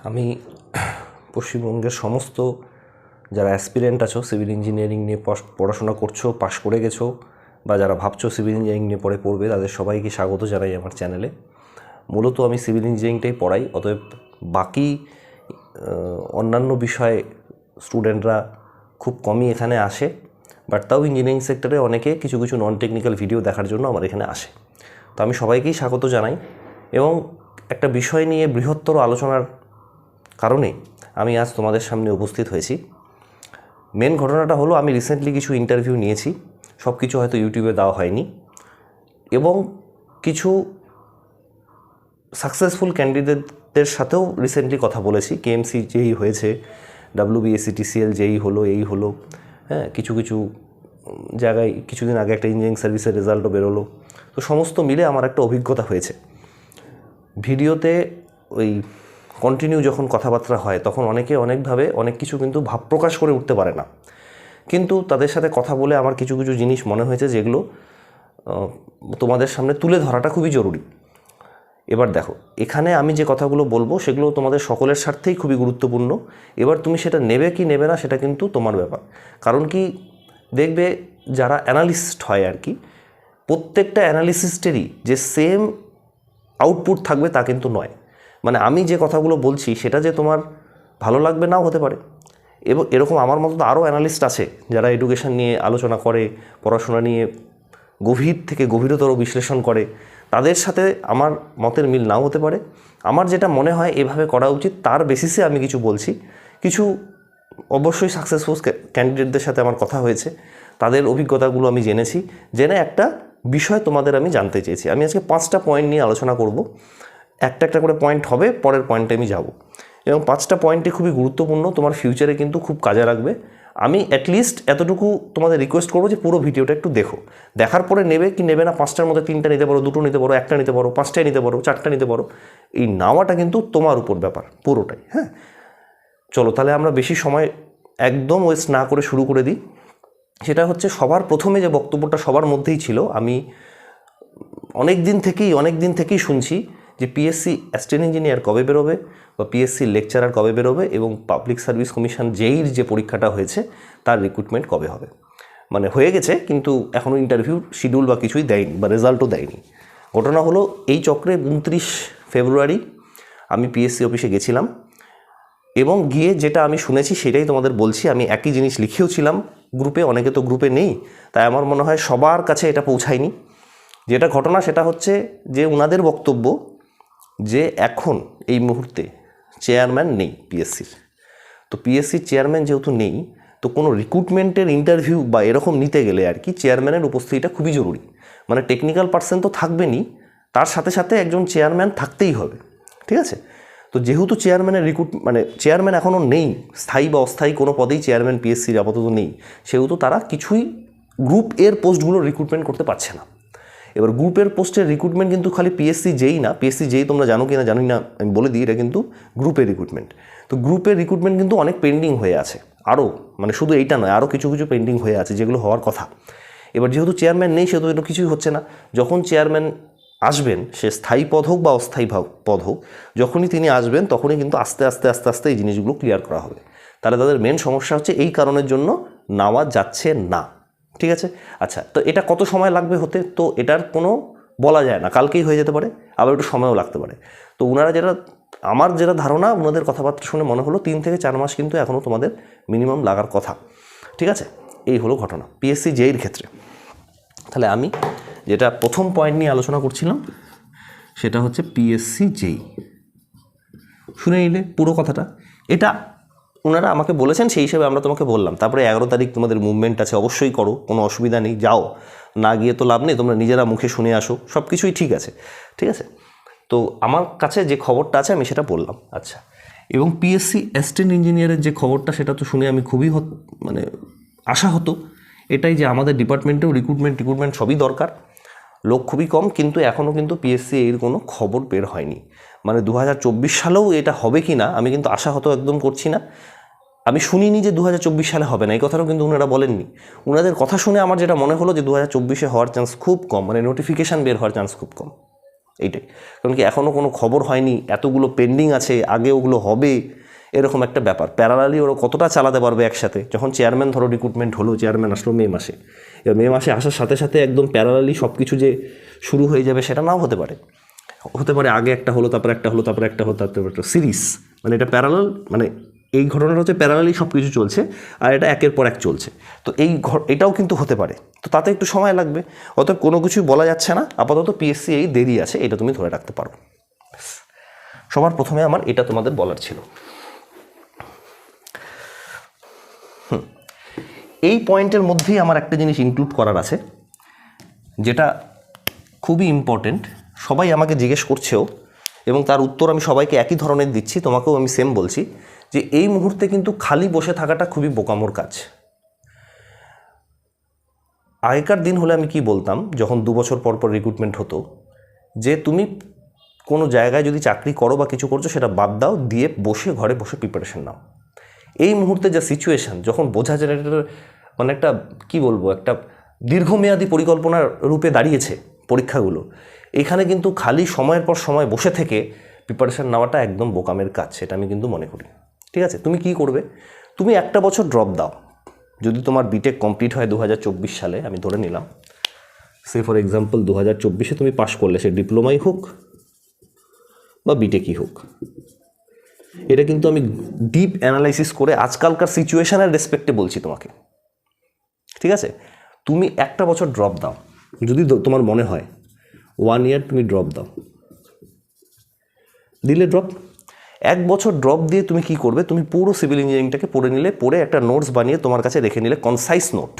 আমি পশ্চিমবঙ্গের সমস্ত যারা অ্যাসপিরেন্ট আছো সিভিল ইঞ্জিনিয়ারিং নিয়ে পড়াশোনা করছো, পাশ করে গেছো, বা যারা ভাবছো সিভিল ইঞ্জিনিয়ারিং নিয়ে পরে পড়বে, তাদের সবাইকে স্বাগত জানাই আমার চ্যানেলে। মূলত আমি সিভিল ইঞ্জিনিয়ারিংটাই পড়াই, অতএব বাকি অন্যান্য বিষয়ে স্টুডেন্টরা খুব কমই এখানে আসে, বাট তাও ইঞ্জিনিয়ারিং সেক্টরে অনেকে কিছু কিছু নন টেকনিক্যাল ভিডিও দেখার জন্য আমার এখানে আসে। তো আমি সবাইকেই স্বাগত জানাই এবং একটা বিষয় নিয়ে বৃহত্তর আলোচনার কারণে আমি আজ তোমাদের সামনে উপস্থিত হয়েছি। মেন ঘটনাটা হলো, আমি রিসেন্টলি কিছু ইন্টারভিউ নিয়েছি, সব কিছু হয়তো ইউটিউবে দেওয়া হয়নি, এবং কিছু সাকসেসফুল ক্যান্ডিডেটদের সাথেও রিসেন্টলি কথা বলেছি। কেএমসি যেই হয়েছে, WBSc-TCL যেই হলো, এই হলো, হ্যাঁ, কিছু কিছু জায়গায় কিছুদিন আগে একটা ইঞ্জিনিয়ারিং সার্ভিসের রেজাল্টও বেরোলো। তো সমস্ত মিলে আমার একটা অভিজ্ঞতা হয়েছে। ভিডিওতে ওই কন্টিনিউ যখন কথাবার্তা হয় তখন অনেকে অনেকভাবে অনেক কিছু কিন্তু ভাব প্রকাশ করে উঠতে পারে না, কিন্তু তাদের সাথে কথা বলে আমার কিছু কিছু জিনিস মনে হয়েছে যেগুলো তোমাদের সামনে তুলে ধরাটা খুবই জরুরি। এবার দেখো, এখানে আমি যে কথাগুলো বলবো সেগুলো তোমাদের সকলের স্বার্থেই খুবই গুরুত্বপূর্ণ। এবার তুমি সেটা নেবে কি নেবে না সেটা কিন্তু তোমার ব্যাপার। কারণ কি, দেখবে যারা অ্যানালিস্ট হয় আর কি, প্রত্যেকটা অ্যানালিসিস্টেরই যে সেম আউটপুট থাকবে তা কিন্তু নয়। মানে আমি যে কথাগুলো বলছি সেটা যে তোমার ভালো লাগবে নাও হতে পারে। এবং এরকম আমার মতো তো আরও অ্যানালিস্ট আছে যারা এডুকেশন নিয়ে আলোচনা করে, পড়াশোনা নিয়ে গভীর থেকে গভীরতর বিশ্লেষণ করে, তাদের সাথে আমার মতের মিল নাও হতে পারে। আমার যেটা মনে হয় এভাবে করা উচিত তার বেসিসে আমি কিছু বলছি। কিছু অবশ্যই সাকসেসফুল ক্যান্ডিডেটদের সাথে আমার কথা হয়েছে, তাদের অভিজ্ঞতাগুলো আমি জেনে একটা বিষয় তোমাদের আমি জানতে চেয়েছি। আমি আজকে 5টা পয়েন্ট নিয়ে আলোচনা করব, একটা একটা করে পয়েন্ট হবে, পরের পয়েন্টে আমি যাব, এবং 5টা পয়েন্টই খুবই গুরুত্বপূর্ণ, তোমার ফিউচারে কিন্তু খুব কাজে লাগবে। আমি অ্যাটলিস্ট এতটুকু তোমাদের রিকোয়েস্ট করবো যে পুরো ভিডিওটা একটু দেখো, দেখার পরে নেবে কি নেবে না, 5টার মধ্যে 3টা নিতে পারো, 2টো নিতে পারো, 1টা নিতে পারো, 5টাই নিতে পারো, 4টা নিতে পারো। এই নেওয়াটা কিন্তু তোমার উপর ব্যাপার পুরোটাই। হ্যাঁ, চলো তাহলে আমরা বেশি সময় একদম ওয়েস্ট না করে শুরু করে দিই। সেটা হচ্ছে, সবার প্রথমে যে বক্তব্যটা সবার মধ্যেই ছিল, আমি অনেক দিন থেকেই শুনছি যে পিএসসি অ্যাসিস্ট্যান্ট ইঞ্জিনিয়ার কবে বেরোবে, বা পিএসসি লেকচারার কবে বেরোবে, এবং পাবলিক সার্ভিস কমিশন যেইর যে পরীক্ষাটা হয়েছে তার রিক্রুটমেন্ট কবে হবে। মানে হয়ে গেছে, কিন্তু এখনও ইন্টারভিউ শিডিউল বা কিছুই দেয়নি, বা রেজাল্টও দেয়নি। ঘটনা হলো, এই চক্রে 29 ফেব্রুয়ারি আমি পিএসসি অফিসে গেছিলাম, এবং গিয়ে যেটা আমি শুনেছি সেটাই তোমাদের বলছি। আমি একই জিনিস লিখেও ছিলাম গ্রুপে, অনেকে তো গ্রুপে নেই, তাই আমার মনে হয় সবার কাছে এটা পৌঁছায়নি। যেটা ঘটনা সেটা হচ্ছে যে ওনাদের বক্তব্য যে এখন এই মুহূর্তে চেয়ারম্যান নেই পিএসসির। তো পিএসসির চেয়ারম্যান যেহেতু নেই, তো কোনো রিক্রুটমেন্টের ইন্টারভিউ বা এরকম নিতে গেলে আর কি চেয়ারম্যানের উপস্থিতিটা খুবই জরুরি। মানে টেকনিক্যাল পার্সন তো থাকবেনই, তার সাথে সাথে একজন চেয়ারম্যান থাকতেই হবে, ঠিক আছে? তো যেহেতু চেয়ারম্যানের চেয়ারম্যান এখনও নেই, স্থায়ী বা অস্থায়ী কোনো পদেই চেয়ারম্যান পিএসসির আপাতত নেই, সেহেতু তারা কিছুই গ্রুপ এর পোস্টগুলো রিক্রুটমেন্ট করতে পারছে না। এবার গ্রুপের পোস্টের রিক্রুটমেন্ট কিন্তু খালি পিএসসি যেই না, পিএসসি যেই তোমরা জানো কি না জানি না, আমি বলে দিই, এটা কিন্তু গ্রুপের রিক্রুটমেন্ট। তো গ্রুপের রিক্রুটমেন্ট কিন্তু অনেক পেন্ডিং হয়ে আছে আরও, মানে শুধু এইটা নয়, আরও কিছু কিছু পেন্ডিং হয়ে আছে যেগুলো হওয়ার কথা। এবার যেহেতু চেয়ারম্যান নেই সেহেতু এটা কিছুই হচ্ছে না। যখন চেয়ারম্যান আসবেন, সে স্থায়ী পদ হোক বা অস্থায়ী পদ হোক, যখনই তিনি আসবেন তখনই কিন্তু আস্তে আস্তে আস্তে আস্তে এই জিনিসগুলো ক্লিয়ার করা হবে। তাহলে তাদের মেন সমস্যা হচ্ছে এই কারণের জন্য নেওয়া যাচ্ছে না, ঠিক আছে? আচ্ছা, তো এটা কত সময় লাগবে হতে, তো এটার কোনো বলা যায় না, কালকেই হয়ে যেতে পারে, আবার একটু সময়ও লাগতে পারে। তো ওনারা আমার যেটা ধারণা, ওনাদের কথাবার্তা শুনে মনে হলো 3 থেকে 4 মাস কিন্তু এখনও তোমাদের মিনিমাম লাগার কথা, ঠিক আছে? এই হলো ঘটনা পিএসসি জেইর ক্ষেত্রে। তাহলে আমি যেটা প্রথম পয়েন্ট নিয়ে আলোচনা করছিলাম সেটা হচ্ছে পিএসসি জেই। শুনে নিলে পুরো কথাটা, এটা ওনারা আমাকে বলেছেন, সেই হিসেবে আমরা তোমাকে বললাম। তারপরে 11 তারিখ তোমাদের মুভমেন্ট আছে, অবশ্যই করো, কোনো অসুবিধা নেই, যাও, না গিয়ে তো লাভ নেই, তোমরা নিজেরা মুখে শুনে আসো, সব কিছুই ঠিক আছে, ঠিক আছে? তো আমার কাছে যে খবরটা আছে আমি সেটা বললাম। আচ্ছা, এবং পিএসসি অ্যাসিস্ট্যান্ট ইঞ্জিনিয়ারের যে খবরটা সেটা তো শুনে আমি খুবই আশা হতো এটাই, যে আমাদের ডিপার্টমেন্টেও রিক্রুটমেন্ট সবই দরকার, লোক খুবই কম, কিন্তু এখনও কিন্তু পিএসসি এর কোনো খবর বের হয়নি। মানে 2024 সালেও এটা হবে কি না আমি কিন্তু আশাহত একদম করছি না। আমি শুনিনি যে 2024 সালে হবে না, এই কথাটাও কিন্তু ওনারা বলেননি। ওনাদের কথা শুনে আমার যেটা মনে হলো যে 2024-এ হওয়ার চান্স খুব কম, মানে নোটিফিকেশান বের হওয়ার চান্স খুব কম। এইটাই, কারণ কি এখনও কোনো খবর হয়নি, এতগুলো পেন্ডিং আছে, আগে ওগুলো হবে, এরকম একটা ব্যাপার। প্যারালালি ওরা কতটা চালাতে পারবে একসাথে? যখন চেয়ারম্যান ধরো রিক্রুটমেন্ট হলো, চেয়ারম্যান আসলো মে মাসে, এবার মে মাসে আসার সাথে সাথে একদম প্যারালালি সব কিছু যে শুরু হয়ে যাবে সেটা নাও হতে পারে। হতে পারে আগে একটা হলো, তারপরে একটা হলো, তারপরে একটা হলো, তারপরে একটা সিরিজ, মানে এটা প্যারালাল, মানে এই ঘটনাটা হচ্ছে প্যারালালি সব কিছু চলছে আর এটা একের পর এক চলছে। তো এটাও কিন্তু হতে পারে, তো তাতে একটু সময় লাগবে। অতএব কোনো কিছুই বলা যাচ্ছে না, আপাতত পিএসসি এই দেরি আছে, এটা তুমি ধরে রাখতে পারো। সবার প্রথমে আমার এটা তোমাদের বলার ছিল। এই পয়েন্টের মধ্যেই আমার একটা জিনিস ইনক্লুড করার আছে, যেটা খুবই ইম্পর্টেন্ট। সবাই আমাকে জিজ্ঞেস করছেও এবং তার উত্তর আমি সবাইকে একই ধরনের দিচ্ছি, তোমাকেও আমি সেম বলছি, যে এই মুহূর্তে কিন্তু খালি বসে থাকাটা খুবই বোকামোর কাজ। আগেকার দিন হলে আমি কি বলতাম, যখন 2 বছর পর পর রিক্রুটমেন্ট হতো, যে তুমি কোনো জায়গায় যদি চাকরি করো বা কিছু করছো সেটা বাদ দাও, দিয়ে বসে ঘরে বসে প্রিপারেশন নাও। এই মুহূর্তে যা সিচুয়েশান, যখন বোঝা যায় এটা মানে একটা কী বলবো, একটা দীর্ঘমেয়াদী পরিকল্পনার রূপে দাঁড়িয়েছে পরীক্ষাগুলো, এখানে কিন্তু খালি সময়ের পর সময় বসে থেকে প্রিপারেশান নেওয়াটা একদম বোকামের কাজ, সেটা আমি কিন্তু মনে করি। ঠিক আছে, তুমি কি করবে, তুমি একটা বছর ড্রপ দাও। যদি তোমার বিটেক কমপ্লিট হয় 2024 সালে, আমি ধরে নিলাম, সে ফর এক্সাম্পল 2024-এ তুমি পাশ করলে, সে ডিপ্লোমাই হোক বা বিটেকই হোক, এটা কিন্তু আমি ডিপ অ্যানালাইসিস করে আজকালকার সিচুয়েশানের রেসপেক্টে বলছি তোমাকে। ঠিক আছে, তুমি একটা বছর ড্রপ দাও, যদি তোমার মনে হয় 1 ইয়ার তুমি ড্রপ দাও, দিলে ড্রপ। 1 বছর ড্রপ দিয়ে তুমি কি করবে, তুমি পুরো সিভিল ইঞ্জিনিয়ারিংটাকে পড়ে নিলে, পড়ে একটা নোটস বানিয়ে তোমার কাছে রেখে নিলে, কনসাইজ নোট।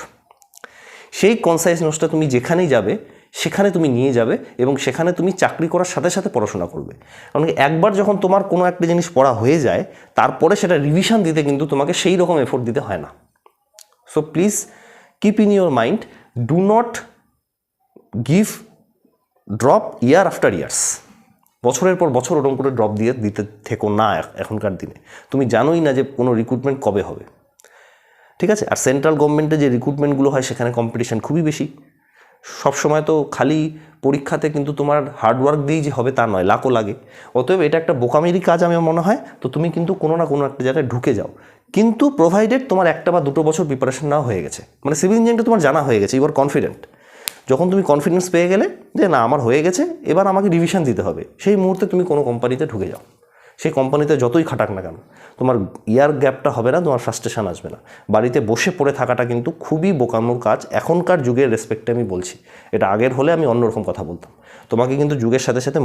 সেই কনসাইজ নোটসটা তুমি যেখানেই যাবে সেখানে তুমি নিয়ে যাবে এবং সেখানে তুমি চাকরি করার সাথে সাথে পড়াশোনা করবে। কারণ একবার যখন তোমার কোনো একটা জিনিস পড়া হয়ে যায়, তারপরে সেটা রিভিশন দিতে কিন্তু তোমাকে সেই রকম এফোর্ট দিতে হয় না। So please keep in your mind, do not give drop year after years. বছরের পর বছর ওরকম করে ড্রপ দিয়ে দিতে থেকো না এখনকার দিনে। তুমি জানোই না যে কোনো রিক্রুটমেন্ট কবে হবে। ঠিক আছে, আর সেন্ট্রাল গভর্নমেন্টে যে রিক্রুটমেন্টগুলো হয় সেখানে কম্পিটিশান খুবই বেশি। সবসময় তো খালি পরীক্ষাতে কিন্তু তোমার হার্ডওয়ার্ক দিয়েই যে হবে তা নয়, লাখও লাগে। অতএব এটা একটা বোকামেরই কাজ আমার মনে হয়। তো তুমি কিন্তু কোনো না কোনো একটা জায়গায় ঢুকে যাও, কিন্তু প্রোভাইডেড তোমার 1 বা 2 বছর প্রিপারেশন নেওয়া হয়ে গেছে, মানে সিভিল ইঞ্জিনিয়ারিংটা তোমার জানা হয়ে গেছে, ইউ আর কনফিডেন্ট। যখন তুমি কনফিডেন্স পেয়ে গেলে যে না আমার হয়ে গেছে, এবার আমাকে রিভিশন দিতে হবে, সেই মুহূর্তে তুমি কোনো কোম্পানিতে ঢুকে যাও। সেই কোম্পানিতে যতই খাটাক না কেন, তোমার ইয়ার গ্যাপটা হবে না, তোমার ফ্রাস্ট্রেশন আসবে না। বাড়িতে বসে পড়ে থাকাটা কিন্তু খুবই বোকামোর কাজ, এখনকার যুগের রেসপেক্টে আমি বলছি। এটা আগের হলে আমি অন্যরকম কথা বলতাম। তোমাকে কিন্তু যুগের সাথে সাথে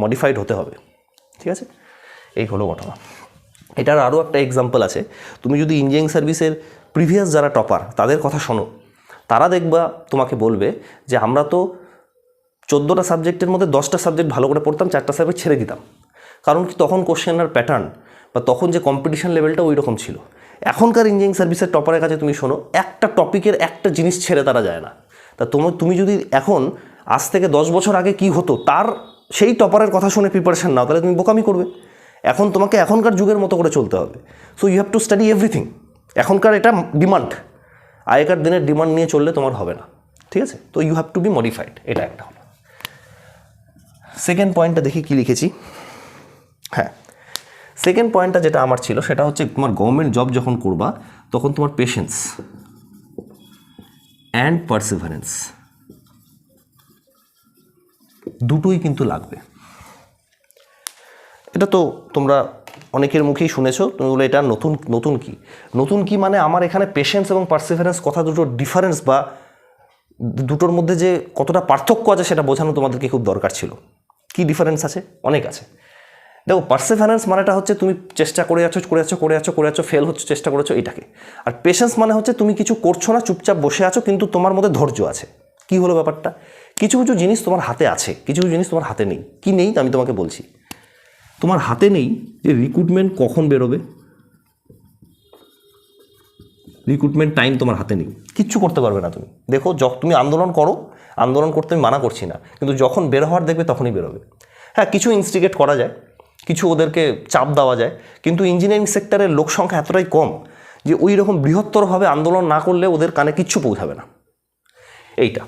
মডিফাইড হতে হবে। ঠিক আছে, এই হলো ঘটনা। এটার আরও একটা এক্সাম্পল আছে। তুমি যদি ইঞ্জিনিয়ারিং সার্ভিসের প্রিভিয়াস যারা টপার তাদের কথা শোনো, তারা দেখবা তোমাকে বলবে যে আমরা তো 14টা সাবজেক্টের মধ্যে 10টা সাবজেক্ট ভালো করে পড়তাম, 4টা সাবজেক্ট ছেড়ে দিতাম। কারণ কি তখন কোশ্চেনের প্যাটার্ন বা তখন যে কম্পিটিশন লেভেলটা ওই রকম ছিল। এখনকার ইঞ্জিনিয়ারিং সার্ভিসের টপারের কাছে তুমি শোনো, একটা টপিকের একটা জিনিস ছেড়ে তারা যায় না। তা তুমি যদি এখন আজ থেকে 10 বছর আগে কি হতো তার সেই টপারের কথা শুনে প্রিপারেশান নাও, তাহলে তুমি বোকামি করবে। এখন তোমাকে এখনকার যুগের মতো করে চলতে হবে। So you have to study everything. এখনকার এটা ডিমান্ড, আগেকার দিনের ডিমান্ড নিয়ে চললে তোমার হবে না। ঠিক আছে, তো you have to be modified, এটা একটা হলো। সেকেন্ড পয়েন্টটা দেখি কি লিখেছি। হ্যাঁ, সেকেন্ড পয়েন্টটা যেটা আমার ছিল সেটা হচ্ছে তোমার গভর্নমেন্ট জব যখন করবা তখন তোমার পেশেন্স অ্যান্ড পারসিভারেন্স দুটোই কিন্তু লাগবে। এটা তো তোমরা অনেকের মুখেই শুনেছো, তুমি বলে এটা নতুন কি মানে আমার এখানে পেশেন্স এবং পারসিভারেন্স কথা দুটোর ডিফারেন্স বা দুটোর মধ্যে যে কতটা পার্থক্য আছে সেটা বোঝানো তোমাদেরকে খুব দরকার ছিল। কি ডিফারেন্স আছে? অনেক আছে। দেখো, পারসিভারেন্স মানেটা হচ্ছে তুমি চেষ্টা করে যাচ্ছ, ফেল হচ্ছে, চেষ্টা করেছো, এটাকে। আর পেশেন্স মানে হচ্ছে তুমি কিছু করছো না, চুপচাপ বসে আছো, কিন্তু তোমার মধ্যে ধৈর্য আছে। কি হলো ব্যাপারটা? কিছু কিছু জিনিস তোমার হাতে আছে, কিছু কিছু জিনিস তোমার হাতে নেই। কি নেই আমি তোমাকে বলছি। তোমার হাতে নেই যে রিক্রুটমেন্ট কখন বেরোবে, রিক্রুটমেন্ট টাইম তোমার হাতে নেই, কিচ্ছু করতে পারবে না তুমি। দেখো, তুমি আন্দোলন করো, আন্দোলন করতে আমি মানা করছি না, কিন্তু যখন বের হওয়ার দেখবে তখনই বেরোবে। হ্যাঁ, কিছু ইনস্টিগেট করা যায়, কিছু ওদেরকে চাপ দেওয়া যায়, কিন্তু ইঞ্জিনিয়ারিং সেক্টরের লোক সংখ্যা এতটাই কম যে ওই রকম বৃহত্তরভাবে আন্দোলন না করলে ওদের কানে কিচ্ছু পৌঁছাবে না। এইটা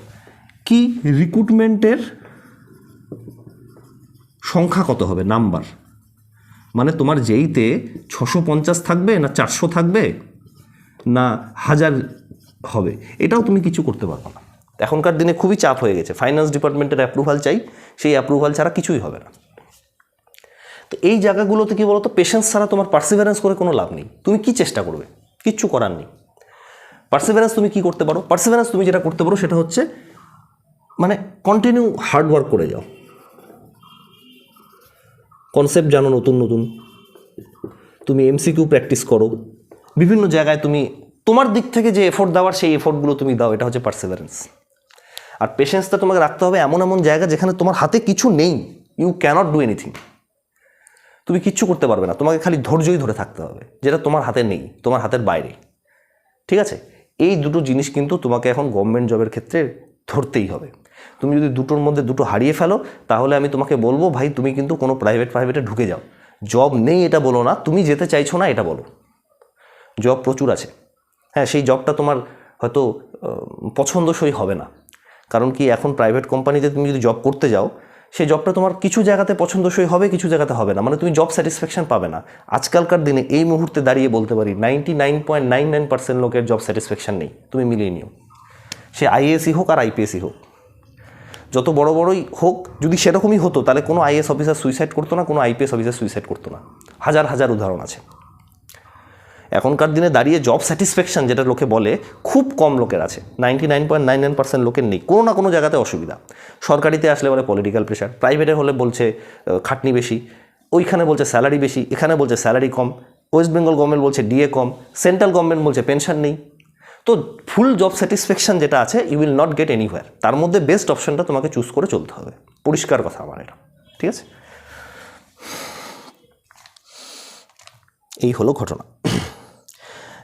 কি রিক্রুটমেন্টের সংখ্যা কত হবে, নাম্বার, মানে তোমার যেইতে 650 থাকবে না 400 থাকবে না 1000 হবে, এটাও তুমি কিছু করতে পারবে না। এখনকার দিনে খুবই চাপ হয়ে গেছে, ফাইন্যান্স ডিপার্টমেন্টের অ্যাপ্রুভাল চাই, সেই অ্যাপ্রুভাল ছাড়া কিছুই হবে না। তো এই জায়গাগুলোতে কী বলতো, পেশেন্স ছাড়া তোমার পার্সিভারেন্স করে কোনো লাভ নেই। তুমি কি চেষ্টা করবে, কিচ্ছু করার নেই। পার্সিভারেন্স তুমি কি করতে পারো, পার্সিভারেন্স তুমি যেটা করতে পারো সেটা হচ্ছে মানে কন্টিনিউ হার্ড ওয়ার্ক করে যাও, কনসেপ্ট জানো নতুন নতুন, তুমি এমসিকিউ প্র্যাকটিস করো, বিভিন্ন জায়গায় তুমি তোমার দিক থেকে যে এফোর্ট দেওয়ার সেই এফোর্টগুলো তুমি দাও, এটা হচ্ছে পার্সিভারেন্স। আর পেশেন্সটা তোমাকে রাখতে হবে এমন এমন জায়গা যেখানে তোমার হাতে কিছু নেই, ইউ ক্যানট ডু এনিথিং, তুমি কিচ্ছু করতে পারবে না, তোমাকে খালি ধৈর্যই ধরে থাকতে হবে, যেটা তোমার হাতে নেই, তোমার হাতের বাইরে। ঠিক আছে, এই দুটো জিনিস কিন্তু তোমাকে এখন গভর্নমেন্ট জবের ক্ষেত্রে ধরতেই হবে। তুমি যদি দুটোর মধ্যে দুটো হারিয়ে ফেলো, তাহলে আমি তোমাকে বলবো ভাই তুমি কিন্তু কোনো প্রাইভেটে ঢুকে যাও। জব নেই এটা বলো না, তুমি যেতে চাইছো না এটা বলো। জব প্রচুর আছে, হ্যাঁ, সেই জবটা তোমার হয়তো পছন্দসই হবে না, কারণ কি এখন প্রাইভেট কোম্পানিতে তুমি যদি জব করতে যাও, সেই জবটা তোমার কিছু জায়গাতে পছন্দসই হবে, কিছু জায়গাতে হবে না, মানে তুমি জব স্যাটিসফ্যাকশন পাবে না। আজকালকার দিনে এই মুহূর্তে দাঁড়িয়ে বলতে পারি 99.99% লোকের জব স্যাটিসফ্যাকশন নেই, তুমি মিলিয়ে নিও। সে আইএএসই হোক আর আইপিএসই হোক, যত বড় বড়ই হোক, যদি সেরকমই হতো তাহলে কোনো আইএএস অফিসার সুইসাইড করতো না, কোনো আইপিএস অফিসার সুইসাইড করতো না। হাজার হাজার উদাহরণ আছে। এখনকার দিনে দাঁড়িয়ে জব স্যাটিসফ্যাকশন যেটা লোকে বলে, খুব কম লোকের আছে, 99.99% লোকের নেই, কোনো না কোনো জায়গাতে অসুবিধা। সরকারিতে আসলে বলে পলিটিক্যাল প্রেশার, প্রাইভেটে হলে বলছে খাটনি বেশি, ওইখানে বলছে স্যালারি বেশি, এখানে বলছে স্যালারি কম, ওয়েস্ট বেঙ্গল গভর্নমেন্ট বলছে ডিএ কম, সেন্ট্রাল গভর্নমেন্ট বলছে পেনশন নেই। তো ফুল জব স্যাটিসফ্যাকশন যেটা আছে, you will not get anywhere. তার মধ্যে বেস্ট অপশনটা তোমাকে চুজ করে চলতে হবে, পরিষ্কার কথা আমার এটা। ঠিক আছে, এই হলো ঘটনা।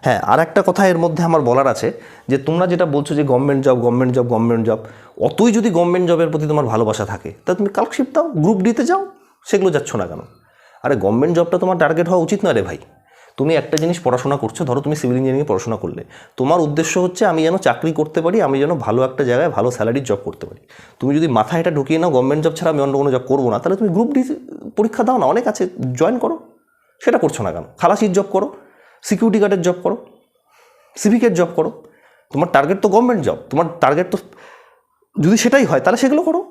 হ্যাঁ, আর একটা কথা এর মধ্যে আমার বলার আছে, যে তোমরা যেটা বলছো যে গভর্নমেন্ট জব, অতই যদি গভর্নমেন্ট জবের প্রতি তোমার ভালোবাসা থাকে, তা তুমি ক্লার্কশিপ দাও, গ্রুপ ডিতে যাও, সেগুলো যাচ্ছ না কেন? আরে গভর্নমেন্ট জবটা তোমার টার্গেট হওয়া উচিত না রে ভাই। তুমি একটা জিনিস পড়াশোনা করছো, ধরো তুমি সিভিল ইঞ্জিনিয়ারিংয়ে পড়াশোনা করলে, তোমার উদ্দেশ্য হচ্ছে আমি যেন চাকরি করতে পারি, আমি যেন ভালো একটা জায়গায় ভালো স্যালারির জব করতে পারি। তুমি যদি মাথায় এটা ঢুকিয়ে নাও গভর্নমেন্ট জব ছাড়া আমি অন্য কোনো জব করবো না, তাহলে তুমি গ্রুপ ডি পরীক্ষা দাও না, অনেক আছে, জয়েন করো। সেটা করছো না কেন? খালাসির জব করো, সিকিউরিটি গার্ডের জব করো, সিভিকের জব করো। তোমার টার্গেট তো গভর্নমেন্ট জব, তোমার টার্গেট তো যদি সেটাই হয় তাহলে সেগুলো করো,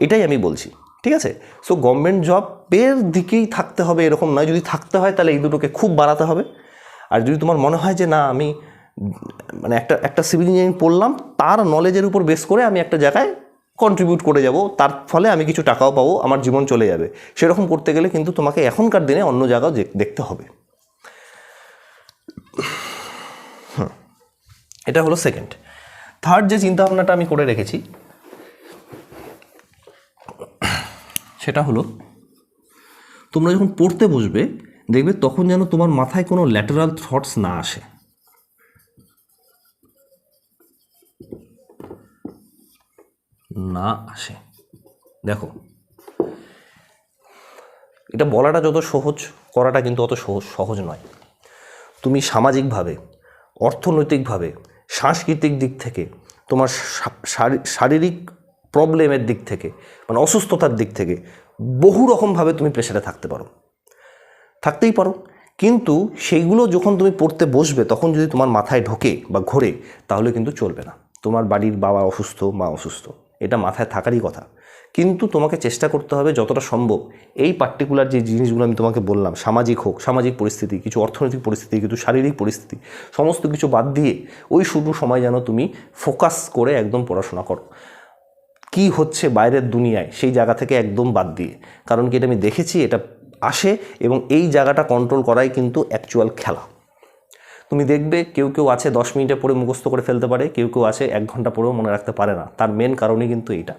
এটাই আমি বলছি। ঠিক আছে, সো গভর্নমেন্ট জবের দিকেই থাকতে হবে এরকম নয়, যদি থাকতে হয় তাহলে এই দুটোকে খুব বাড়াতে হবে। আর যদি তোমার মনে হয় যে না আমি মানে একটা সিভিল ইঞ্জিনিয়ারিং পড়লাম, তার নলেজের উপর বেস করে আমি একটা জায়গায় কন্ট্রিবিউট করে যাব, তার ফলে আমি কিছু টাকাও পাবো, আমার জীবন চলে যাবে, সেরকম করতে গেলে কিন্তু তোমাকে এখনকার দিনে অন্য জায়গাও দেখতে হবে। এটা হলো সেকেন্ড। থার্ড যে চিন্তাভাবনাটা আমি করে রেখেছি সেটা হলো, তোমরা যখন পড়তে বসবে দেখবে তখন যেন তোমার মাথায় কোনো ল্যাটারাল থটস না আসে। দেখো, এটা বলাটা যত সহজ, করাটা কিন্তু অত সহজ নয়। তুমি সামাজিকভাবে, অর্থনৈতিকভাবে, সাংস্কৃতিক দিক থেকে, তোমার শারীরিক প্রবলেমের দিক থেকে, মানে অসুস্থতার দিক থেকে বহু রকমভাবে তুমি প্রেশারে থাকতেই পারো। কিন্তু সেইগুলো যখন তুমি পড়তে বসবে তখন যদি তোমার মাথায় ঢোকে বা ঘোরে, তাহলে কিন্তু চলবে না। তোমার বাড়ির বাবা অসুস্থ, মা অসুস্থ, এটা মাথায় থাকারই কথা। কিন্তু তোমাকে চেষ্টা করতে হবে যতটা সম্ভব এই পার্টিকুলার যে জিনিসগুলো আমি তোমাকে বললাম, সামাজিক পরিস্থিতি, কিছু অর্থনৈতিক পরিস্থিতি, কিছু শারীরিক পরিস্থিতি, সমস্ত কিছু বাদ দিয়ে ওই শুধু সময় যেন তুমি ফোকাস করে একদম পড়াশোনা করো। কি হচ্ছে বাইরের দুনিয়ায় সেই জায়গা থেকে একদম বাদ দিয়ে, কারণ কি এটা আমি দেখেছি, এটা আসে, এবং এই জায়গাটা কন্ট্রোল করাই কিন্তু অ্যাকচুয়াল খেলা। তুমি দেখবে কেউ আছে 10 মিনিটে পড়ে মুখস্থ করে ফেলতে পারে, কেউ আছে 1 ঘন্টা পড়েও মনে রাখতে পারে না। তার মেন কারণই কিন্তু এইটা।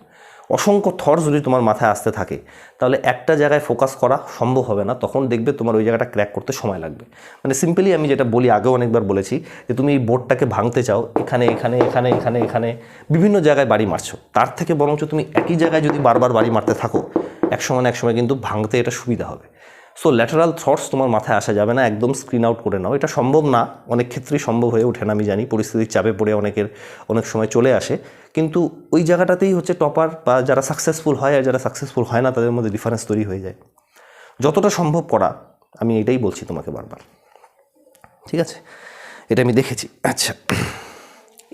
অসংখ্য থটস যদি তোমার মাথায় আসতে থাকে তাহলে একটা জায়গায় ফোকাস করা সম্ভব হবে না, তখন দেখবে তোমার ওই জায়গাটা ক্র্যাক করতে সময় লাগবে। মানে সিম্পলি আমি যেটা বলি, আগেও অনেকবার বলেছি, যে তুমি এই বোর্ডটাকে ভাঙতে চাও, এখানে বিভিন্ন জায়গায় বাড়ি মারছো, তার থেকে বরঞ্চ তুমি একই জায়গায় যদি বারবার বাড়ি মারতে থাকো, এক সময় কিন্তু ভাঙতে এটা সুবিধা হবে। সো ল্যাটারাল থটস তোমার মাথায় আসা যাবে না, একদম স্ক্রিন আউট করে নাও। এটা সম্ভব না, অনেক ক্ষেত্রেই সম্ভব হয়ে ওঠে না, আমি জানি, পরিস্থিতির চাপে পড়ে অনেক সময় চলে আসে, কিন্তু ওই জায়গাটাতেই হচ্ছে টপার বা যারা সাকসেসফুল হয় আর যারা সাকসেসফুল হয় না তাদের মধ্যে ডিফারেন্স তৈরি হয়ে যায়। যতটা সম্ভব করা, আমি এটাই বলছি তোমাকে বারবার, ঠিক আছে? এটা আমি দেখেছি। আচ্ছা,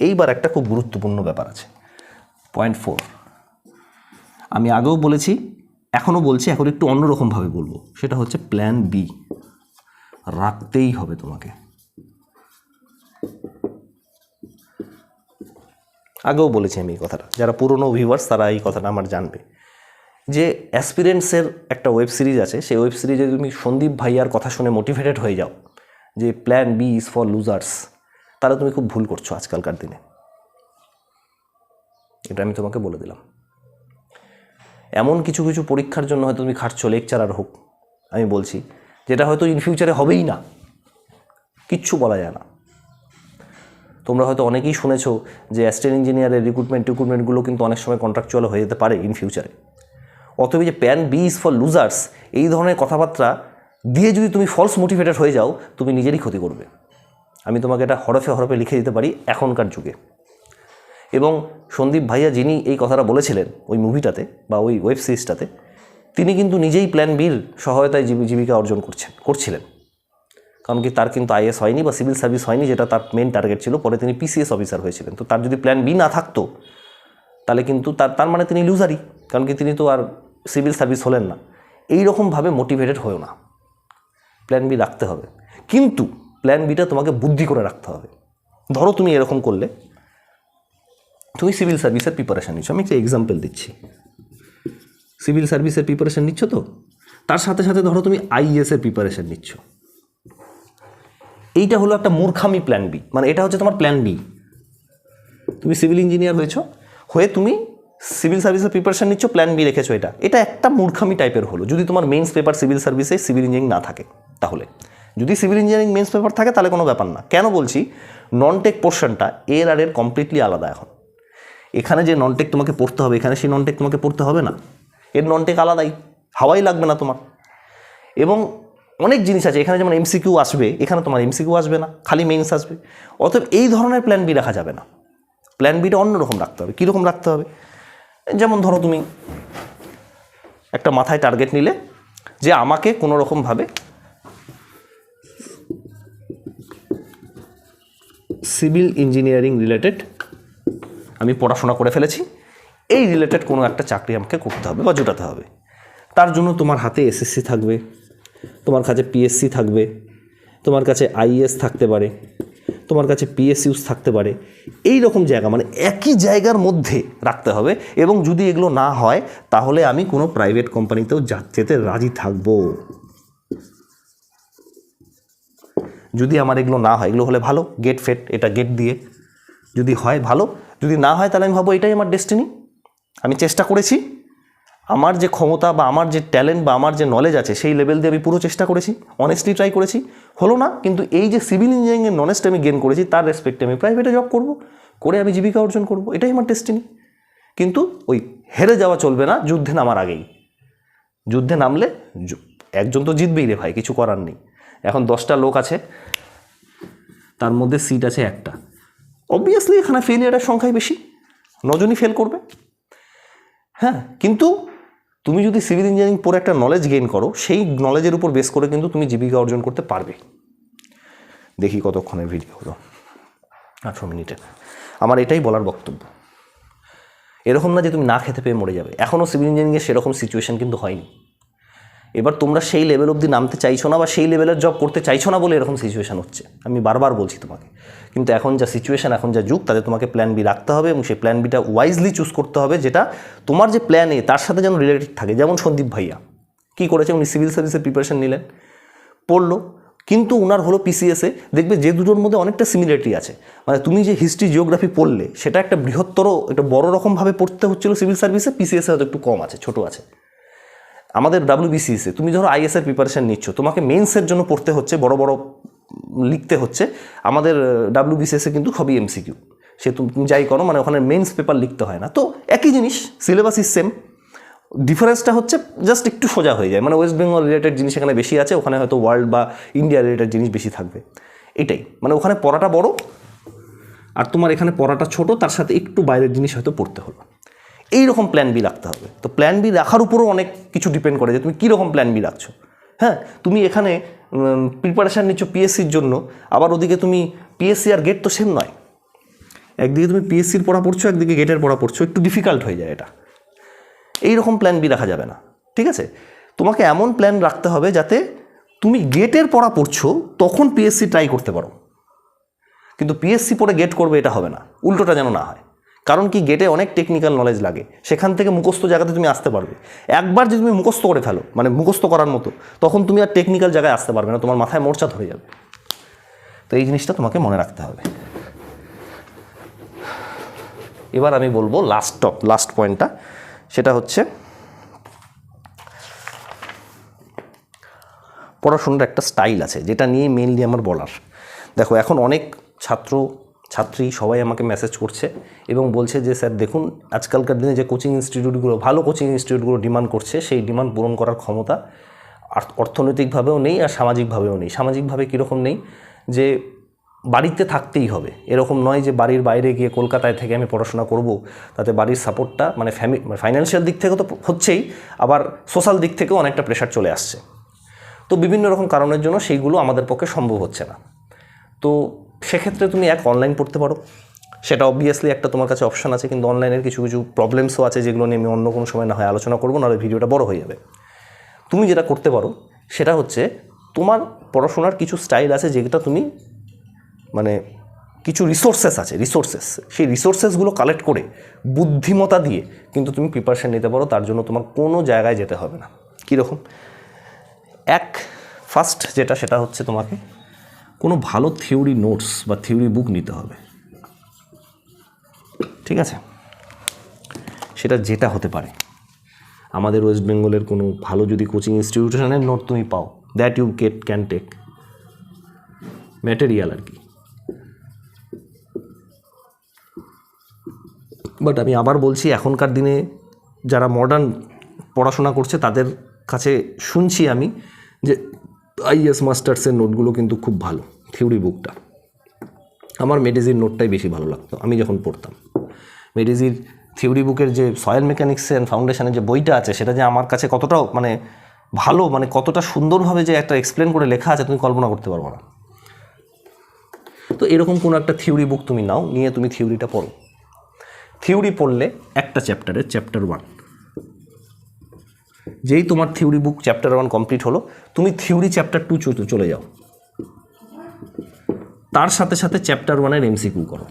এইবার একটা খুব গুরুত্বপূর্ণ ব্যাপার আছে, পয়েন্ট 4। আমি আগেও বলেছি, এখনও বলছি, এখন একটু অন্যরকমভাবে বলবো। সেটা হচ্ছে প্ল্যান বি রাখতেই হবে তোমাকে। আগেও বলেছি আমি এই কথাটা, যারা পুরনো ভিউয়ার্স তারা এই কথাটা আমার জানবে, যে অ্যাসপিরেন্টসের একটা ওয়েব সিরিজ আছে, সেই ওয়েব সিরিজে তুমি সন্দীপ ভাইয়ার কথা শুনে মোটিভেটেড হয়ে যাও যে plan B is for losers, তাহলে তুমি খুব ভুল করছো আজকালকার দিনে। এটা আমি তোমাকে বলে দিলাম। এমন কিছু কিছু পরীক্ষার জন্য হয়তো তুমি খাটছো, লেকচারার হোক, আমি বলছি, যেটা হয়তো ইন ফিউচারে হবেই না, কিচ্ছু বলা যায় না। তোমরা হয়তো অনেকেই শুনেছো যে অ্যাসিস্ট্যান্ট ইঞ্জিনিয়ারের রিক্রুটমেন্টগুলো কিন্তু অনেক সময় কন্ট্রাকচুয়াল হয়ে যেতে পারে ইন ফিউচারে। অতএব যে plan B is for losers, এই ধরনের কথাবার্তা দিয়ে যদি তুমি ফলস মোটিভেটেড হয়ে যাও, তুমি নিজেরই ক্ষতি করবে। আমি তোমাকে এটা হরফে হরফে লিখে দিতে পারি এখনকার যুগে। এবং সন্দীপ ভাইয়া যিনি এই কথাটা বলেছিলেন ওই মুভিটাতে বা ওই ওয়েব সিরিজটাতে, তিনি কিন্তু নিজেই প্ল্যান বির সহায়তায় জীবিকা অর্জন করছিলেন। কারণ কি, তার কিন্তু আইএস হয়নি বা সিভিল সার্ভিস হয়নি, যেটা তার মেন টার্গেট ছিল। পরে তিনি পিসিএস অফিসার হয়েছিলেন। তো তার যদি প্ল্যান বি না থাকতো, তাহলে কিন্তু তার মানে তিনি লুজারই, কারণ কি তিনি তো আর সিভিল সার্ভিস হলেন না। এই রকমভাবে মোটিভেটেড হয়েও না, প্ল্যান বি রাখতে হবে। কিন্তু প্ল্যান বিটা তোমাকে বুদ্ধি করে রাখতে হবে। ধরো তুমি এরকম করলে, তুমি সিভিল সার্ভিসের প্রিপারেশান নিচ্ছ, আমি একটা এক্সাম্পল দিচ্ছি। সিভিল সার্ভিসের প্রিপারেশান নিচ্ছ, তো তার সাথে সাথে ধরো তুমি আইএএসের প্রিপারেশান নিচ্ছ। এইটা হলো একটা মূর্খামি প্ল্যান বি, মানে এটা হচ্ছে তোমার প্ল্যান বি। তুমি সিভিল ইঞ্জিনিয়ার হয়ে তুমি সিভিল সার্ভিসের প্রিপারেশান নিচ্ছ, প্ল্যান বি রেখেছো। এটা একটা মূর্খামি টাইপের হলো। যদি তোমার মেন্স পেপার সিভিল সার্ভিসে সিভিল ইঞ্জিনিয়ারিং না থাকে, তাহলে যদি সিভিল ইঞ্জিনিয়ারিং মেন্স পেপার থাকে তাহলে কোনো ব্যাপার না। কেন বলছি, নন টেক পোর্শনটা এর আর এর কমপ্লিটলি আলাদা। এখন এখানে যে নন টেক তোমাকে পড়তে হবে, এখানে সেই নন টেক তোমাকে পড়তে হবে না। এর নন টেক আলাদাই, হাওয়াই লাগবে না তোমার। এবং অনেক জিনিস আছে এখানে, যেমন এমসিকিউ আসবে, এখানে তোমার এমসিকিউ আসবে না, খালি মেন্স আসবে। অতএব এই ধরনের প্ল্যান বি রাখা যাবে না। প্ল্যান বিটা অন্যরকম রাখতে হবে। কীরকম রাখতে হবে? যেমন ধরো তুমি একটা মাথায় টার্গেট নিলে যে আমাকে কোনো রকমভাবে সিভিল ইঞ্জিনিয়ারিং রিলেটেড আমি পড়াশোনা করে ফেলেছি, এই রিলেটেড কোনো একটা চাকরি আমাকে করতে হবে বা জোটাতে হবে। তার জন্য তোমার হাতে এসএসসি থাকবে, তোমার কাছে পিএসসি থাকবে, তোমার কাছে আইএস থাকতে পারে, তোমার কাছে পিএসইউস থাকতে পারে। এই রকম জায়গা, মানে একই জায়গার মধ্যে রাখতে হবে। এবং যদি এগুলো না হয়, তাহলে আমি কোনো প্রাইভেট কোম্পানিতেও যেতে রাজি থাকবো। যদি আমার এগুলো না হয়, এগুলো হলে ভালো, গেট ফেট, এটা গেট দিয়ে যদি হয় ভালো, যদি না হয় তাহলে আমি ভাবো এটাই আমার ডেস্টিনি। আমি চেষ্টা করেছি, আমার যে ক্ষমতা বা আমার যে ট্যালেন্ট বা আমার যে নলেজ আছে সেই লেভেল দিয়ে আমি পুরো চেষ্টা করেছি, অনেস্টলি ট্রাই করেছি, হলো না। কিন্তু এই যে সিভিল ইঞ্জিনিয়ারিংয়ের নলেজটা আমি গেন করেছি, তার রেসপেক্টে আমি প্রাইভেটে জব করব, করে আমি জীবিকা অর্জন করব, এটাই আমার ডেস্টিনি। কিন্তু ওই হেরে যাওয়া চলবে না যুদ্ধে নামার আগেই। যুদ্ধে নামলে একজন তো জিতবেই রে ভাই, কিছু করার নেই। এখন 10টা লোক আছে, তার মধ্যে সিট আছে একটা, অবভিয়াসলি এখানে ফেলিয়ারের সংখ্যাই বেশি, 9 জনই ফেল করবে। হ্যাঁ, কিন্তু তুমি যদি সিভিল ইঞ্জিনিয়ারিং পড়ে একটা নলেজ গেইন করো, সেই নলেজের উপর বেস করে কিন্তু তুমি জীবিকা অর্জন করতে পারবে। দেখি কতক্ষণের ভিডিও হলো, 18 মিনিটের। আমার এটাই বলার বক্তব্য। এরকম না যে তুমি না খেতে পেয়ে মরে যাবে। এখনও সিভিল ইঞ্জিনিয়ারিংয়ের সেরকম সিচুয়েশন কিন্তু হয়নি। এবার তোমরা সেই লেভেল অবধি নামতে চাইছো না বা সেই লেভেলের জব করতে চাইছো না বলে এরকম সিচুয়েশান হচ্ছে। আমি বারবার বলছি তোমাকে। কিন্তু এখন যা সিচুয়েশান, এখন যা যুগ, তাতে তোমাকে প্ল্যান বি রাখতে হবে এবং সেই প্ল্যান বিটা ওয়াইজলি চুজ করতে হবে, যেটা তোমার যে প্ল্যান এ তার সাথে যেন রিলেটেড থাকে। যেমন সন্দীপ ভাইয়া কী করেছে, উনি সিভিল সার্ভিসের প্রিপারেশন নিলেন, পড়লো, কিন্তু ওনার হলো পিসিএসে। দেখবে যে দুটোর মধ্যে অনেকটা সিমিলারিটি আছে। মানে তুমি যে হিস্ট্রি জিওগ্রাফি পড়লে, সেটা একটা বৃহত্তর, একটা বড় রকমভাবে পড়তে হচ্ছিল সিভিল সার্ভিসে, পিসিএসে হয়তো একটু কম আছে, ছোটো আছে। আমাদের ডাব্লিউবিসিএসে তুমি ধরো আইএসের প্রিপারেশান নিচ্ছ, তোমাকে মেন্সের জন্য পড়তে হচ্ছে, বড় বড় লিখতে হচ্ছে। আমাদের ডাব্লিউবিসিএসে কিন্তু সবই এমসিকিউ, সে তুমি যাই করো, মানে ওখানে মেন্স পেপার লিখতে হয় না। তো একই জিনিস, সিলেবাস ইজ সেম, ডিফারেন্সটা হচ্ছে জাস্ট একটু সোজা হয়ে যায়। মানে ওয়েস্ট বেঙ্গল রিলেটেড জিনিস এখানে বেশি আছে, ওখানে হয়তো ওয়ার্ল্ড বা ইন্ডিয়া রিলেটেড জিনিস বেশি থাকবে। এটাই, মানে ওখানে পড়াটা বড়, আর তোমার এখানে পড়াটা ছোট, তার সাথে একটু বাইরের জিনিস হয়তো পড়তে হলো। এইরকম প্ল্যান বি রাখতে হবে। তো প্ল্যান বি রাখার উপরও অনেক কিছু ডিপেন্ড করে যে তুমি কীরকম প্ল্যান বি রাখছো। হ্যাঁ, তুমি এখানে প্রিপারেশান নিচ্ছ পিএসসির জন্য, আবার ওদিকে তুমি পিএসসি আর গেট তো সেম নয়। একদিকে তুমি পিএসসির পড়া পড়ছো, একদিকে গেটের পড়া পড়ছো, একটু ডিফিকাল্ট হয়ে যায় এটা। এইরকম প্ল্যান বি রাখা যাবে না, ঠিক আছে? তোমাকে এমন প্ল্যান রাখতে হবে যাতে তুমি গেটের পড়া পড়ছো তখন পিএসসি ট্রাই করতে পারো, কিন্তু পিএসসি পড়ে গেট করবে এটা হবে না, উল্টোটা যেন না হয়। কারণ কি, গেটে অনেক টেকনিক্যাল নলেজ লাগে, সেখান থেকে মুখস্থ জায়গাতে তুমি আসতে পারবে। একবার যদি তুমি মুখস্থ করে ফেলো, মানে মুখস্থ করার মতো, তখন তুমি আর টেকনিক্যাল জায়গায় আসতে পারবে না, তোমার মাথায় মোর্চা ধরে যাবে। তো এই জিনিসটা তোমাকে মনে রাখতে হবে। এবার আমি বলবো লাস্ট পয়েন্টটা, সেটা হচ্ছে পড়াশোনার একটা স্টাইল আছে, যেটা নিয়ে মেইনলি আমার বলার। দেখো, এখন অনেক ছাত্রী সবাই আমাকে মেসেজ করছে এবং বলছে যে স্যার দেখুন, আজকালকার দিনে যে কোচিং ইনস্টিটিউটগুলো, ভালো কোচিং ইনস্টিটিউটগুলো ডিমান্ড করছে, সেই ডিমান্ড পূরণ করার ক্ষমতা অর্থনৈতিকভাবেও নেই আর সামাজিকভাবেও নেই। সামাজিকভাবে কীরকম নেই, যে বাড়িতে থাকতেই হবে এরকম নয়, যে বাড়ির বাইরে গিয়ে কলকাতায় থেকে আমি পড়াশোনা করব, তাতে বাড়ির সাপোর্টটা মানে ফাইন্যান্সিয়াল দিক থেকে তো হচ্ছেই, আবার সোশ্যাল দিক থেকেও অনেকটা প্রেশার চলে আসছে। তো বিভিন্ন রকম কারণের জন্য সেইগুলো আমাদের পক্ষে সম্ভব হচ্ছে না। তো সেক্ষেত্রে তুমি অনলাইন পড়তে পারো, সেটা অবভিয়াসলি একটা তোমার কাছে অপশান আছে, কিন্তু অনলাইনের কিছু প্রবলেমসও আছে, যেগুলো নিয়ে আমি অন্য কোনো সময় না হয় আলোচনা করবো, নাহলে ভিডিওটা বড় হয়ে যাবে। তুমি যেটা করতে পারো সেটা হচ্ছে, তোমার পড়াশোনার কিছু স্টাইল আছে, যেটা তুমি মানে কিছু রিসোর্সেস আছে, সেই রিসোর্সেসগুলো কালেক্ট করে বুদ্ধিমত্তা দিয়ে কিন্তু তুমি প্রিপারেশান নিতে পারো। তার জন্য তোমার কোনো জায়গায় যেতে হবে না। কীরকম? ফার্স্ট সেটা হচ্ছে, তোমাকে কোনো ভালো থিওরি নোটস বা থিওরি বুক নিতে হবে, ঠিক আছে? সেটা যেটা হতে পারে, আমাদের ওয়েস্ট বেঙ্গলের কোনো ভালো যদি কোচিং ইনস্টিটিউশনের নোট তুমি পাও, that you can take material আর কি। বাট আমি আবার বলছি, এখনকার দিনে যারা মডার্ন পড়াশোনা করছে তাদের কাছে শুনছি আমি যে আইএস মাস্টার্সের নোটগুলো কিন্তু খুব ভালো, থিওরি বুকটা। আমার মেডিজির নোটটাই বেশি ভালো লাগতো আমি যখন পড়তাম। মেডিজির থিওরি বুকের যে সয়েল মেকানিক্স অ্যান্ড ফাউন্ডেশনের যে বইটা আছে, সেটা যে আমার কাছে কতটা মানে ভালো, মানে কতটা সুন্দরভাবে যে একটা এক্সপ্লেন করে লেখা আছে, তুমি কল্পনা করতে পারবো না। তো এরকম কোনো একটা থিওরি বুক তুমি নাও, নিয়ে তুমি থিওরিটা পড়ো। থিওরি পড়লে একটা চ্যাপ্টারের চ্যাপ্টার 1, যেই তোমার থিওরি বুক চ্যাপ্টার 1 কমপ্লিট হলো, তুমি থিওরি চ্যাপ্টার 2 চলে যাও, তার সাথে সাথে চ্যাপ্টার 1-এর এমসিকিউ করো।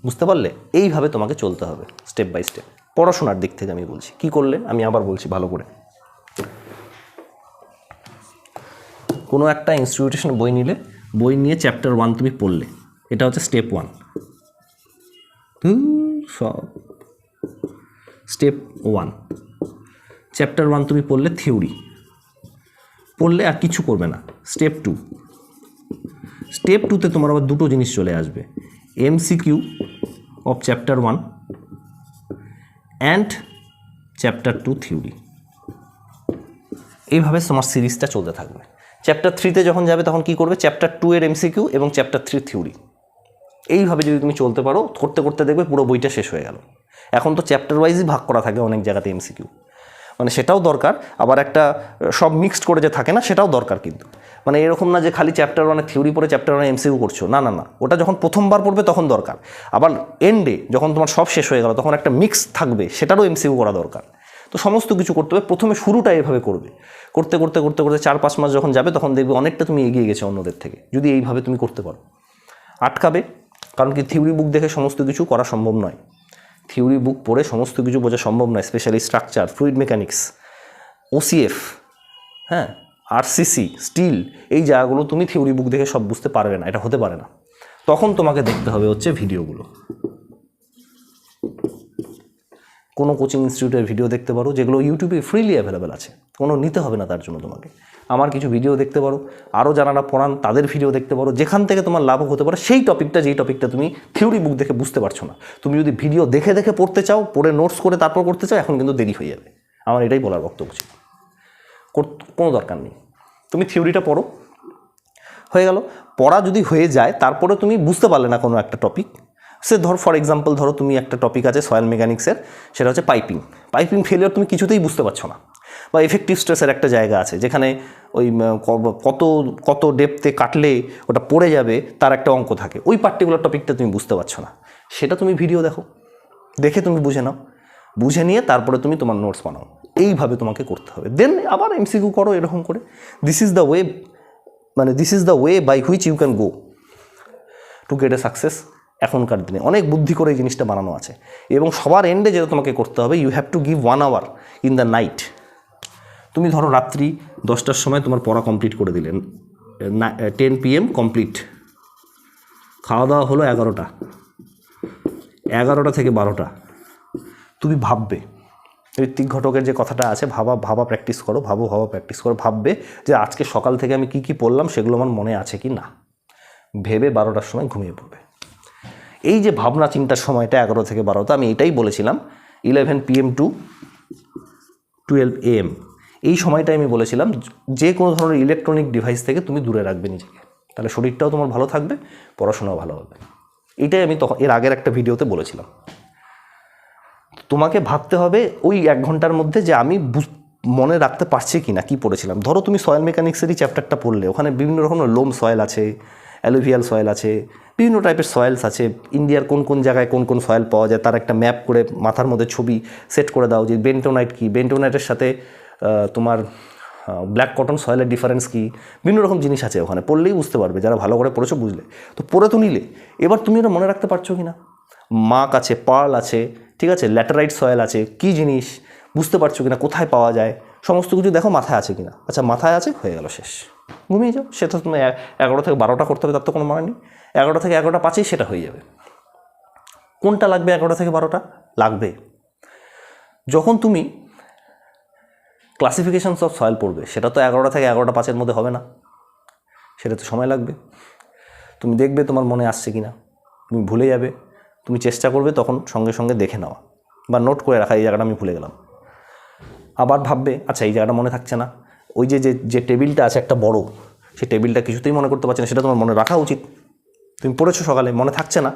বুঝতে পারলে? এইভাবে তোমাকে চলতে হবে স্টেপ বাই স্টেপ, পড়াশোনার দিক থেকে আমি বলছি। কি করলে, আমি আবার বলছি ভালো করে, কোনো একটা ইনস্টিটিউশন বই নিয়ে চ্যাপ্টার 1 তুমি পড়লে, এটা হচ্ছে স্টেপ 1। স্টেপ 1, চ্যাপ্টার 1 তুমি পড়লে, থিওরি পড়লে, আর কিছু করবে না। স্টেপ 2তে তোমার আবার দুটো জিনিস চলে আসবে, MCQ of chapter 1 and chapter 2 theory. এইভাবে তোমার সিরিজটা চলতে থাকবে। চ্যাপ্টার 3তে যখন যাবে তখন কি করবে, চ্যাপ্টার 2-এর এমসিকিউ এবং চ্যাপ্টার 3 থিওরি। এইভাবে যদি তুমি চলতে পারো, করতে করতে দেখবে পুরো বইটা শেষ হয়ে গেল। এখন তো চ্যাপ্টার ওয়াইজই ভাগ করা থাকে অনেক জায়গাতে এমসিকিউ, মানে সেটাও দরকার। আবার একটা সব মিক্সড করে যে থাকে না, সেটাও দরকার। কিন্তু মানে এরকম না যে খালি চ্যাপ্টার 1 থিওরি পড়ে চ্যাপ্টার 1 এমসিকিউ করছো, না। ওটা যখন প্রথমবার পড়বে তখন দরকার। আবার এন্ডে যখন তোমার সব শেষ হয়ে গেল, তখন একটা মিক্স থাকবে, সেটারও এমসিকিউ করা দরকার। তো সমস্ত কিছু করতে হবে। প্রথমে শুরুটা এভাবে করবে, করতে 4-5 মাস যখন যাবে, তখন দেখবে অনেকটা তুমি এগিয়ে গেছো অন্যদের থেকে, যদি এইভাবে তুমি করতে পারো। আটকাবে, কারণ কি, থিওরি বুক দেখে সমস্ত কিছু করা সম্ভব নয়, থিওরি বুক পড়ে সমস্ত কিছু বোঝা সম্ভব নয়। স্পেশালি স্ট্রাকচার, ফ্লুইড মেকানিক্স, ওসিএফ, হ্যাঁ, আরসিসি, স্টিল, এই জায়গাগুলো তুমি থিওরি বুক দেখে সব বুঝতে পারবে না, এটা হতে পারে না। তখন তোমাকে দেখতে হবে হচ্ছে ভিডিওগুলো। কোনো কোচিং ইনস্টিটিউটের ভিডিও দেখতে পারো, যেগুলো ইউটিউবে ফ্রিলি অ্যাভেলেবেল আছে, কোনো নিতে হবে না তার জন্য তোমাকে। আমার কিছু ভিডিও দেখতে পারো, আরও যারা পড়ান তাদের ভিডিও দেখতে পারো, যেখান থেকে তোমার লাভ হতে পারে সেই টপিকটা, যেই টপিকটা তুমি থিওরি বুক দেখে বুঝতে পারছো না। তুমি যদি ভিডিও দেখে পড়তে চাও, পড়ে নোটস করে তারপর করতে চাও, এখন কিন্তু দেরি হয়ে যাবে। আমার এটাই বলার বক্তব্য ছিল। কোনো দরকার নেই, তুমি থিওরিটা পড়ো, হয়ে গেল। পড়া যদি হয়ে যায়, তারপরে তুমি বুঝতে পারলে না কোনো একটা টপিক, সে ধর ফর এক্সাম্পল ধরো তুমি একটা টপিক আছে সয়েল মেকানিক্সের, সেটা হচ্ছে পাইপিং ফেলিওর তুমি কিছুতেই বুঝতে পারছো না, বা এফেক্টিভ স্ট্রেসের একটা জায়গা আছে যেখানে ওই কত কত ডেপথে কাটলে ওটা পড়ে যাবে তার একটা অঙ্ক থাকে, ওই পার্টিকুলার টপিকটা তুমি বুঝতে পারছো না, সেটা তুমি ভিডিও দেখে তুমি বুঝে নাও, বুঝে নিয়ে তারপরে তুমি তোমার নোটস বানাও। এইভাবে তোমাকে করতে হবে, দেন আবার এমসিকিউ করো এরকম করে। This is the way by which you can go to get a success. এখনকার দিনে অনেক বুদ্ধি করে এই জিনিসটা বানানো আছে, এবং সবার এন্ডে যেটা তোমাকে করতে হবে, you have to give 1 hour in the night. তুমি ধরো রাত্রি 10টার সময় তোমার পড়া কমপ্লিট করে দিলেন, 10 PM কমপ্লিট, খাওয়া দাওয়া হলো 11টা থেকে 12টা, তুমি ভাববে, ঋত্বিক ঘটকের যে কথাটা আছে, ভাবা প্র্যাকটিস করো, প্র্যাকটিস করো, ভাববে যে আজকে সকাল থেকে আমি কী পড়লাম সেগুলো আমার মনে আছে কি না, ভেবে 12টার সময় ঘুমিয়ে পড়বে। এই যে ভাবনা চিন্তার সময়টা 11 থেকে 12টা, আমি এটাই বলেছিলাম 11 PM টু 12 AM, এই সময়টাই আমি বলেছিলাম যে কোনো ধরনের ইলেকট্রনিক ডিভাইস থেকে তুমি দূরে রাখবে নিজেকে, তাহলে শরীরটাও তোমার ভালো থাকবে, পড়াশোনাও ভালো হবে। এটাই আমি এর আগের একটা ভিডিওতে বলেছিলাম। তোমাকে ভাবতে হবে ওই 1 ঘন্টার মধ্যে যে আমি মনে রাখতে পারছি কি না কী পড়েছিলাম। ধরো তুমি সয়েল মেকানিক্সেরই চ্যাপ্টারটা পড়লে, ওখানে বিভিন্ন রকমের লোম সয়েল আছে, অ্যালুভিয়াল সয়েল আছে, বিভিন্ন টাইপের সয়েলস আছে, ইন্ডিয়ার কোন জায়গায় কোন সয়েল পাওয়া যায় তার একটা ম্যাপ করে মাথার মধ্যে ছবি সেট করে দাও, যে বেন্টোনাইট কী, বেন্টোনাইটের সাথে তোমার ব্ল্যাক কটন সয়েলের ডিফারেন্স কী, বিভিন্ন রকম জিনিস আছে ওখানে, পড়লেই বুঝতে পারবে, যারা ভালো করে পড়েছো বুঝলে। তো পড়ে তো নিলে, এবার তুমি এটা মনে রাখতে পারছো কি না, মার্ক আছে, পার্ল আছে, ঠিক আছে, ল্যাটেরাইট সয়েল আছে, কী জিনিস বুঝতে পারছো কিনা, কোথায় পাওয়া যায়, সমস্ত কিছু দেখো মাথায় আছে কিনা। আচ্ছা মাথায় আছে, হয়ে গেল, শেষ, ঘুমিয়ে যাও। সেটা তুমি 11 থেকে 12টা করতে হবে তার তো কোনো মানে নেই, 11টা থেকে 11টা 5 সেটা হয়ে যাবে। কোনটা লাগবে 11টা থেকে 12টা? লাগবে যখন তুমি ক্লাসিফিকেশনস অফ সয়েল পড়বে, সেটা তো 11টা থেকে 11টা 5 মধ্যে হবে না, সেটা তো সময় লাগবে। তুমি দেখবে তোমার মনে আসছে কি না, তুমি ভুলে যাবে, তুমি চেষ্টা করবে তখন সঙ্গে সঙ্গে দেখে নেওয়া বা নোট করে রাখা, এই জায়গাটা আমি ভুলে গেলাম। আবার ভাববে আচ্ছা এই জায়গাটা মনে থাকছে না, ওই যে টেবিলটা আছে একটা বড়, সেই টেবিলটা কিছুতেই মনে করতে পারছে না, সেটা তোমার মনে রাখা উচিত। তুমি পড়েছো সকালে, মনে থাকছে না,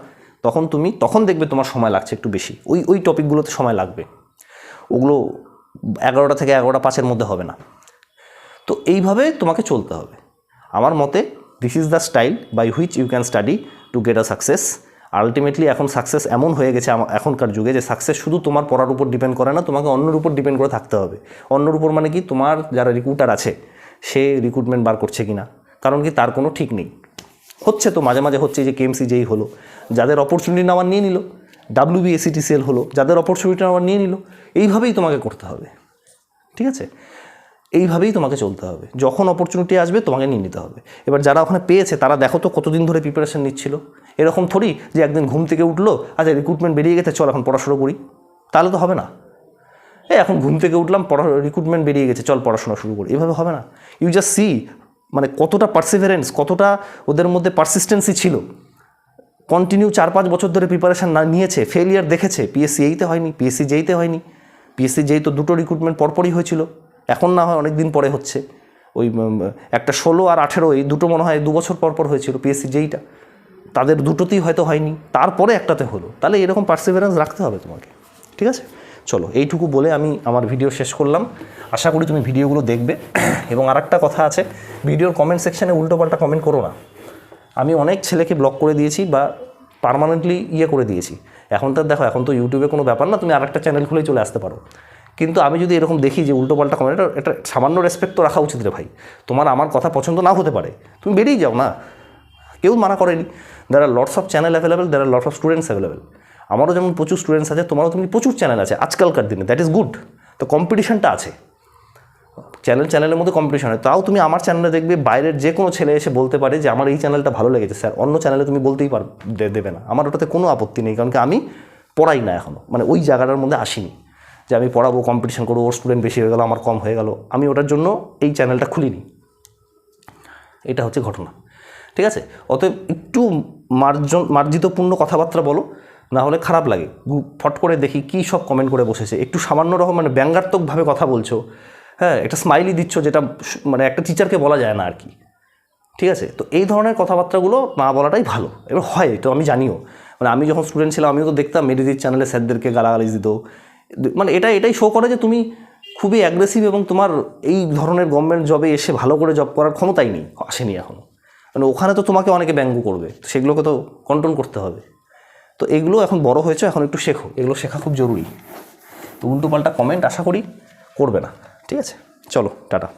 তখন দেখবে তোমার সময় লাগছে একটু বেশি, ওই টপিকগুলোতে সময় লাগবে, ওগুলো 11টা থেকে 11টা 5 মধ্যে হবে না। তো এইভাবে তোমাকে চলতে হবে আমার মতে। This is the style by which you can study to get a success. Ultimately এখন সাকসেস এমন হয়ে গেছে এখনকার যুগে, যে সাকসেস শুধু তোমার পড়ার উপর ডিপেন্ড করে না, তোমাকে অন্যের উপর ডিপেন্ড করে থাকতে হবে। অন্যের উপর মানে কি, তোমার যারা রিক্রুটার আছে সে রিক্রুটমেন্ট বার করছে কি না, কারণ কি তার কোনো ঠিক নেই, হচ্ছে তো মাঝে মাঝে হচ্ছে, যে কেএমসি যেই হলো, যাদের অপরচুনিটি নেওয়ার নিয়ে নিল, WBSETCL হলো, যাদের অপরচুনিটি নেওয়ার নিয়ে নিল, এইভাবেই তোমাকে করতে হবে, ঠিক আছে, এইভাবেই তোমাকে চলতে হবে। যখন অপরচুনিটি আসবে তোমাকে নিয়ে নিতে হবে। এবার যারা ওখানে পেয়েছে তারা দেখো তো কতদিন ধরে প্রিপারেশন নিচ্ছিল, এরকম থোড়ি যে একদিন ঘুম থেকে উঠলো, আচ্ছা রিক্রুটমেন্ট বেরিয়ে গেছে চল এখন পড়াশোনা করি, তাহলে তো হবে না। এখন ঘুম থেকে উঠলাম, রিক্রুটমেন্ট বেরিয়ে গেছে চল পড়াশোনা শুরু করি, এভাবে হবে না। ইউ জাস্ট সি মানে কতটা পারসিভারেন্স, কতটা ওদের মধ্যে পারসিস্টেন্সি ছিল, কন্টিনিউ 4-5 বছর ধরে প্রিপারেশান নিয়েছে, ফেলিয়ার দেখেছে, পিএসসি এইতে হয়নি, পিএসসি যেইতে হয়নি, পিএসসি যেই তো 2টো রিক্রুটমেন্ট পরপরই হয়েছিল, এখন না হয় অনেক দিন পরে হচ্ছে, ওই একটা 16 আর 18 এই দুটো মনে হয় 2 বছর পর হয়েছিল পিএসসি যেইটা, তাদের দুটোতেই হয়তো হয়নি, তারপরে একটাতে হলো। তাহলে এরকম পারসিভারেন্স রাখতে হবে তোমাকে, ঠিক আছে। চলো এইটুকু বলে আমি আমার ভিডিও শেষ করলাম, আশা করি তুমি ভিডিওগুলো দেখবে। এবং আরেকটা কথা আছে, ভিডিওর কমেন্ট সেকশানে উল্টোপাল্টা কমেন্ট করো না। আমি অনেক ছেলেকে ব্লক করে দিয়েছি বা পার্মানেন্টলি করে দিয়েছি। এখন তো ইউটিউবে কোনো ব্যাপার না, তুমি আরেকটা চ্যানেল খুলেই চলে আসতে পারো। কিন্তু আমি যদি এরকম দেখি যে উল্টোপাল্টা কমেন্ট, এটা সামান্য রেসপেক্ট তো রাখা উচিত রে ভাই। তোমার আমার কথা পছন্দ নাও হতে পারে, তুমি বেরিয়ে যাও না, কেউ মানা করেনি। There are lots of channel available, there are lots of students available. আমারও যেমন প্রচুর স্টুডেন্টস আছে, তোমারও তুমি প্রচুর চ্যানেল আছে আজকালকার দিনে, দ্যাট ইজ গুড। তো কম্পিটিশনটা আছে, চ্যানেলের মধ্যে কম্পিটিশন হয়। তাও তুমি আমার চ্যানেলে দেখবে বাইরের যে কোনো ছেলে এসে বলতে পারে যে আমার এই চ্যানেলটা ভালো লেগেছে স্যার, অন্য চ্যানেলে তুমি বলতেই দেবে না, আমার ওটাতে কোনো আপত্তি নেই, কারণ কি আমি পড়াই না এখনও, মানে ওই জায়গাটার মধ্যে আসিনি যে আমি পড়াবো, কম্পিটিশন করবো, ওর স্টুডেন্ট বেশি হয়ে গেল আমার কম হয়ে গেল, আমি ওটার জন্য এই চ্যানেলটা খুলিনি। এটা হচ্ছে ঘটনা, ঠিক আছে। অতএব একটু মার্জিতপূর্ণ কথাবার্তা বলো, না হলে খারাপ লাগে। ফট করে দেখি কী সব কমেন্ট করে বসেছে, একটু সামান্য রকম মানে ব্যঙ্গাত্মকভাবে কথা বলছো, হ্যাঁ একটা স্মাইলি দিচ্ছ, যেটা মানে একটা টিচারকে বলা যায় না আর কি, ঠিক আছে। তো এই ধরনের কথাবার্তাগুলো না বলাটাই ভালো। এবার হয় তো আমি জানিও, মানে আমি যখন স্টুডেন্ট ছিলাম আমিও তো দেখতাম মেডিজির চ্যানেলে স্যারদেরকে গালাগালি দিত। মানে এটাই শো করে যে তুমি খুবই অ্যাগ্রেসিভ এবং তোমার এই ধরনের গভর্নমেন্ট জবে এসে ভালো করে জব করার ক্ষমতাই নেই, আসেনি এখনও। মানে ওখানে তো তোমাকে অনেকে ব্যঙ্গ করবে, তো সেগুলোকে তো কন্ট্রোল করতে হবে। তো এগুলো এখন বড় হয়েছে, এখন একটু শেখো, এগুলো শেখা খুব জরুরি। তো উল্টোপাল্টা কমেন্ট আশা করি করবে না, ঠিক আছে? চলো টাটা।